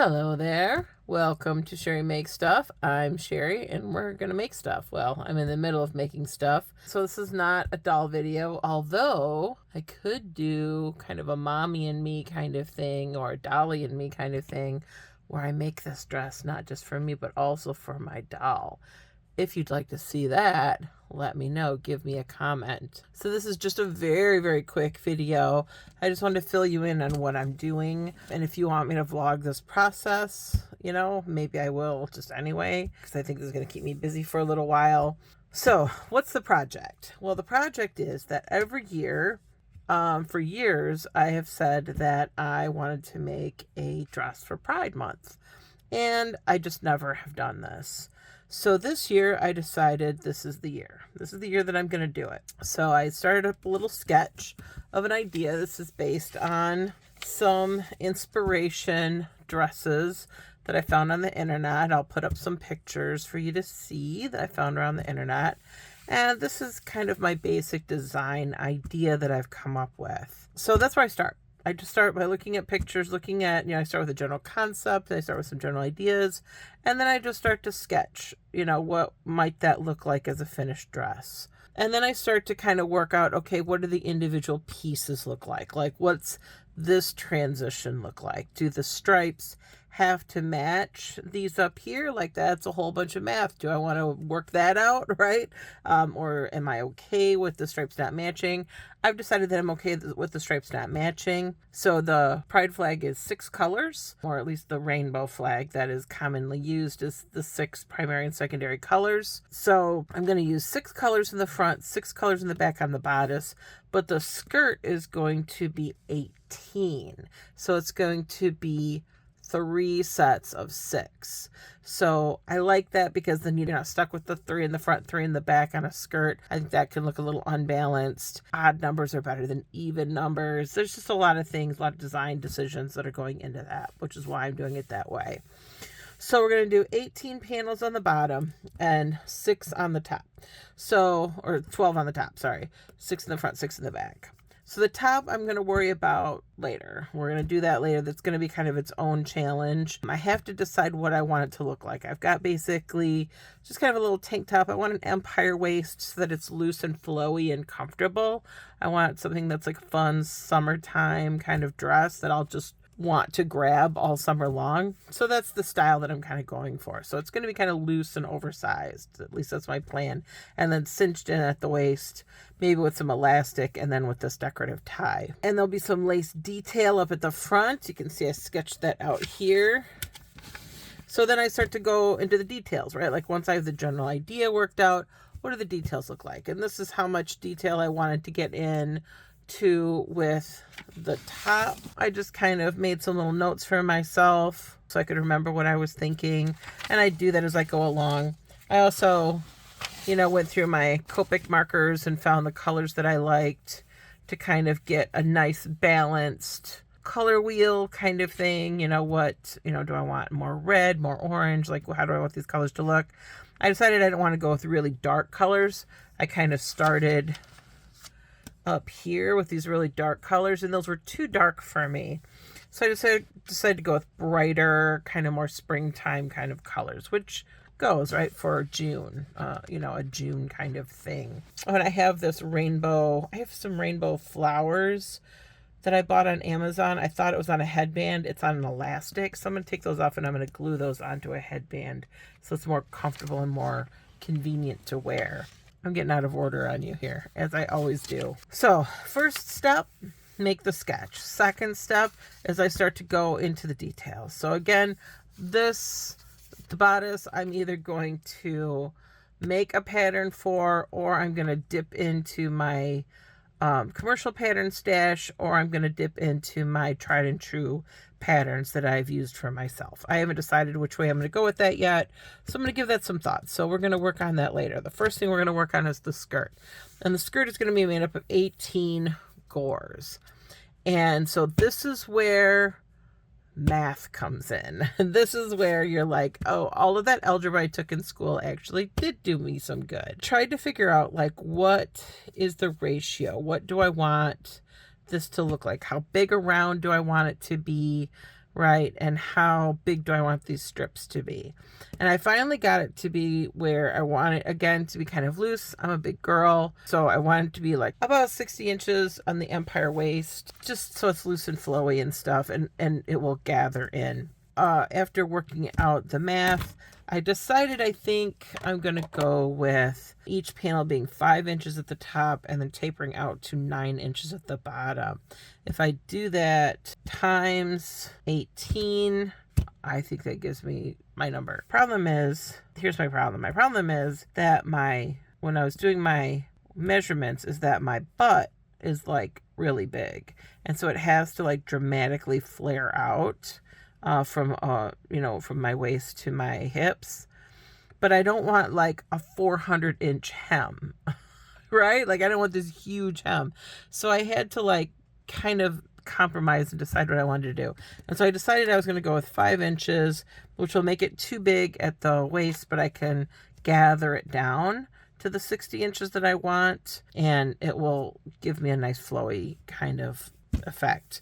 Hello there. Welcome to Sherry Makes Stuff. I'm Sherry and we're going to make stuff. Well, I'm in the middle of making stuff. So this is not a doll video, although I could do kind of a mommy and me kind of thing or a dolly and me kind of thing where I make this dress not just for me but also for my doll. If you'd like to see that, let me know. Give me a comment. So this is just a very, very quick video. I just wanted to fill you in on what I'm doing. And if you want me to vlog this process, maybe I will just anyway, because I think this is going to keep me busy for a little while. So what's the project? Well, the project is that every year, for years, I have said that I wanted to make a dress for Pride Month. And I just never have done this. So this year I decided this is the year. This is the year that I'm going to do it. So I started up a little sketch of an idea. This is based on some inspiration dresses that I found on the internet. I'll put up some pictures for you to see that I found around the internet. And this is kind of my basic design idea that I've come up with. So that's where I start. I just start by looking at pictures, I start with a general concept, I start with some general ideas, and then I just start to sketch, what might that look like as a finished dress. And then I start to kind of work out, okay, what do the individual pieces look like? Like, what's this transition look like? Do the stripes have to match these up here? Like, that's a whole bunch of math. Do I want to work that out, right? Or am I okay with the stripes not matching? I've decided that I'm okay with the stripes not matching. So the pride flag is 6 colors, or at least the rainbow flag that is commonly used is the 6 primary and secondary colors. So I'm going to use 6 colors in the front, 6 colors in the back on the bodice, but the skirt is going to be 18. So it's going to be 3 sets of 6. So I like that because then you're not stuck with the 3 in the front, 3 in the back on a skirt. I think that can look a little unbalanced. Odd numbers are better than even numbers. There's just a lot of things, a lot of design decisions that are going into that, which is why I'm doing it that way. So we're going to do 18 panels on the bottom and 6 on the top. Or 12 on the top, sorry. 6 in the front, 6 in the back. So the top I'm going to worry about later. We're going to do that later. That's going to be kind of its own challenge. I have to decide what I want it to look like. I've got basically just kind of a little tank top. I want an empire waist so that it's loose and flowy and comfortable. I want something that's like fun summertime kind of dress that I'll just want to grab all summer long. So that's the style that I'm kind of going for. So it's going to be kind of loose and oversized. At least that's my plan. And then cinched in at the waist, maybe with some elastic and then with this decorative tie. And there'll be some lace detail up at the front. You can see I sketched that out here. So then I start to go into the details, right? Like once I have the general idea worked out, what do the details look like? And this is how much detail I wanted to get in to with the top. I just kind of made some little notes for myself so I could remember what I was thinking, and I do that as I go along. I also, went through my Copic markers and found the colors that I liked to kind of get a nice balanced color wheel kind of thing. Do I want more red, more orange? Like, how do I want these colors to look? I decided I didn't want to go with really dark colors. I kind of started up here with these really dark colors, and those were too dark for me. So I decided to go with brighter, kind of more springtime kind of colors, which goes right for June, a June kind of thing. Oh, and I have some rainbow flowers that I bought on Amazon. I thought it was on a headband. It's on an elastic. So I'm going to take those off and I'm going to glue those onto a headband so it's more comfortable and more convenient to wear. I'm getting out of order on you here, as I always do. So, first step, make the sketch. Second step is I start to go into the details. So again, the bodice, I'm either going to make a pattern for, or I'm going to dip into my commercial pattern stash, or I'm going to dip into my tried and true patterns that I've used for myself. I haven't decided which way I'm going to go with that yet, so I'm going to give that some thought. So we're going to work on that later. The first thing we're going to work on is the skirt. And the skirt is going to be made up of 18 gores. And so this is where math comes in. This is where you're like, oh, all of that algebra I took in school actually did do me some good. Tried to figure out, like, what is the ratio? What do I want this to look like? How big around do I want it to be? right? And how big do I want these strips to be? And I finally got it to be where I want it, again, to be kind of loose. I'm a big girl, so I want it to be like about 60 inches on the empire waist, just so it's loose and flowy and stuff, and it will gather in. After working out the math, I decided I think I'm going to go with each panel being 5 inches at the top and then tapering out to 9 inches at the bottom. If I do that times 18, I think that gives me my number. Problem is, here's my problem. My problem is that when I was doing my measurements, is that my butt is like really big. And so it has to like dramatically flare out from my waist to my hips. But I don't want like a 400-inch hem, right? Like I don't want this huge hem. So I had to like kind of compromise and decide what I wanted to do. And so I decided I was going to go with 5 inches, which will make it too big at the waist, but I can gather it down to the 60 inches that I want, and it will give me a nice flowy kind of effect.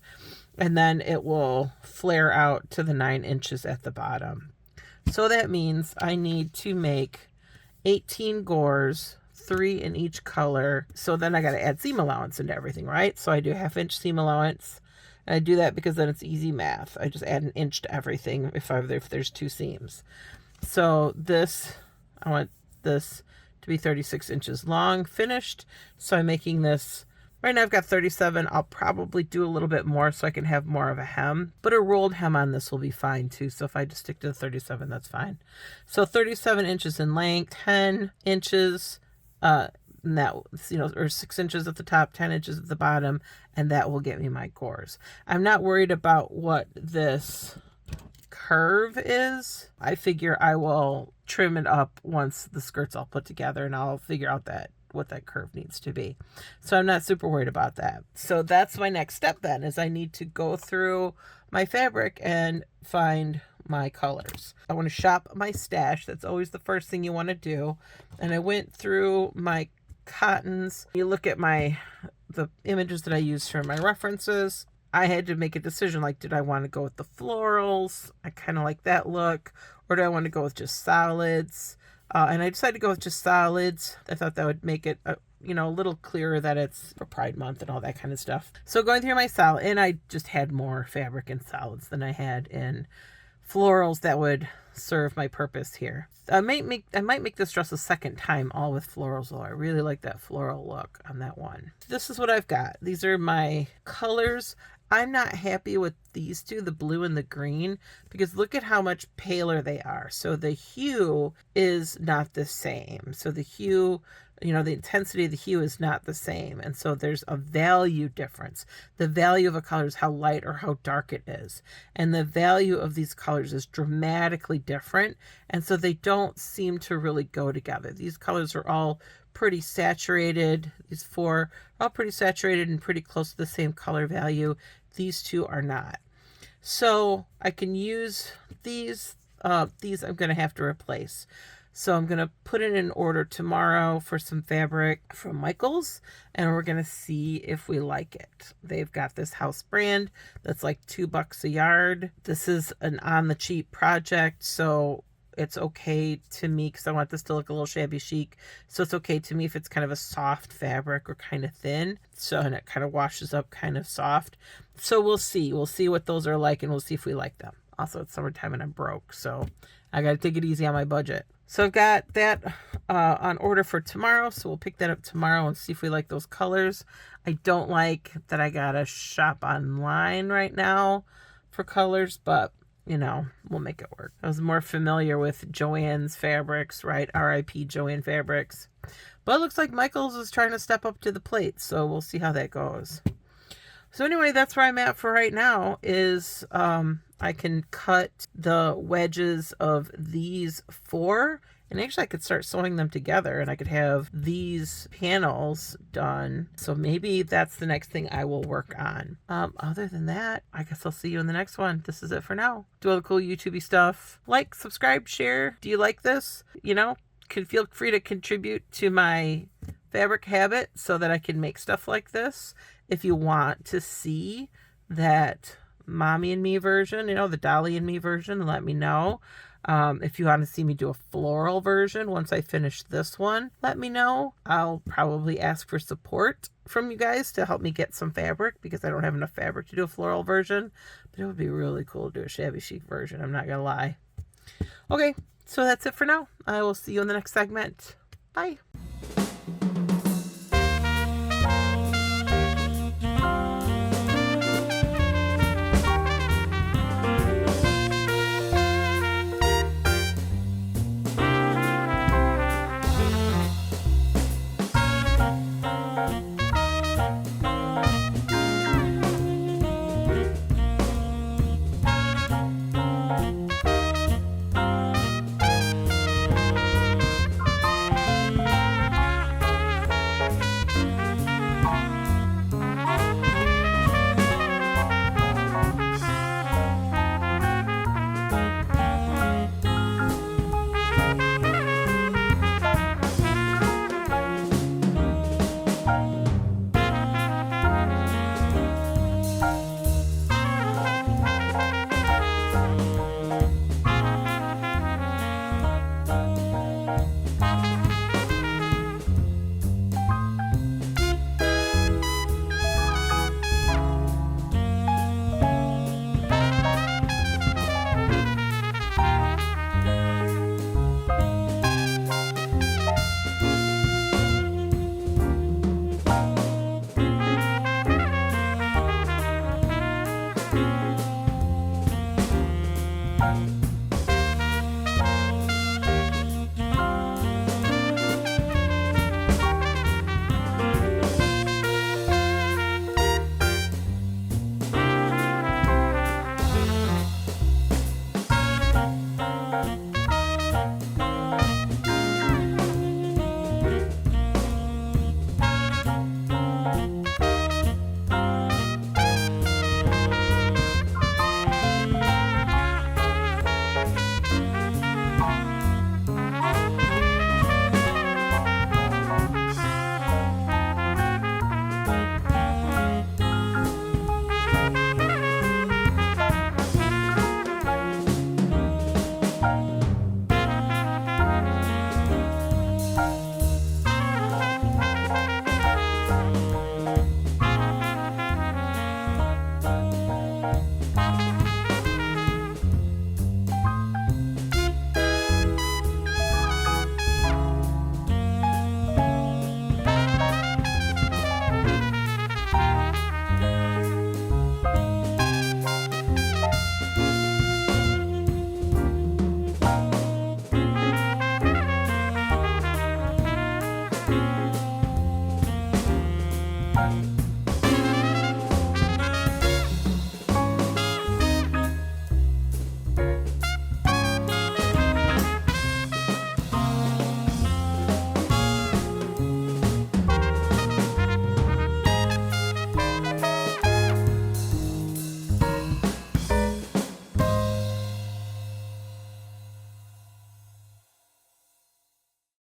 And then it will flare out to the 9 inches at the bottom. So that means I need to make 18 gores, 3 in each color. So then I got to add seam allowance into everything, right? So I do 1/2 inch seam allowance. And I do that because then it's easy math. I just add 1 inch to everything if there's 2 seams. So I want this to be 36 inches long, finished. So I'm making this. Right now I've got 37. I'll probably do a little bit more so I can have more of a hem. But a rolled hem on this will be fine too. So if I just stick to the 37, that's fine. So 37 inches in length, 10 inches, or 6 inches at the top, 10 inches at the bottom, and that will get me my gores. I'm not worried about what this curve is. I figure I will trim it up once the skirt's all put together, and I'll figure out what that curve needs to be. So I'm not super worried about that. So that's my next step then, is I need to go through my fabric and find my colors. I want to shop my stash. That's always the first thing you want to do. And I went through my cottons. You look at the images that I used for my references. I had to make a decision, like, did I want to go with the florals? I kind of like that look. Or do I want to go with just solids? And I decided to go with just solids. I thought that would make it a little clearer that it's for Pride Month and all that kind of stuff. So going through my solid, and I just had more fabric in solids than I had in florals that would serve my purpose here. I might make this dress a second time all with florals, though. I really like that floral look on that one. This is what I've got. These are my colors. I'm not happy with these two, the blue and the green, because look at how much paler they are. So the hue is not the same. So the hue, the intensity of the hue is not the same. And so there's a value difference. The value of a color is how light or how dark it is. And the value of these colors is dramatically different. And so they don't seem to really go together. These colors are all pretty saturated. These 4 are all pretty saturated and pretty close to the same color value. These 2 are not. So I can use these. These I'm going to have to replace. So I'm going to put in an order tomorrow for some fabric from Michaels, and we're going to see if we like it. They've got this house brand that's like $2 a yard. This is an on the cheap project, so it's okay to me because I want this to look a little shabby chic. So it's okay to me if it's kind of a soft fabric or kind of thin. And it kind of washes up kind of soft. So we'll see. We'll see what those are like, and we'll see if we like them. Also, it's summertime and I'm broke, so I got to take it easy on my budget. So I've got that on order for tomorrow. So we'll pick that up tomorrow and see if we like those colors. I don't like that I got to shop online right now for colors, but we'll make it work. I was more familiar with Joann's fabrics, right? R.I.P. Joann Fabrics. But it looks like Michaels is trying to step up to the plate, so we'll see how that goes. So anyway, that's where I'm at for right now, is I can cut the wedges of these 4, and actually I could start sewing them together, and I could have these panels done. So maybe that's the next thing I will work on. Other than that, I guess I'll see you in the next one. This is it for now. Do all the cool YouTubey stuff. Like, subscribe, share. Do you like this? Can feel free to contribute to my fabric habit so that I can make stuff like this. If you want to see that Mommy and Me version, the Dolly and Me version, and let me know. If you want to see me do a floral version once I finish this one, let me know. I'll probably ask for support from you guys to help me get some fabric because I don't have enough fabric to do a floral version. But it would be really cool to do a shabby chic version, I'm not going to lie. Okay, so that's it for now. I will see you in the next segment. Bye.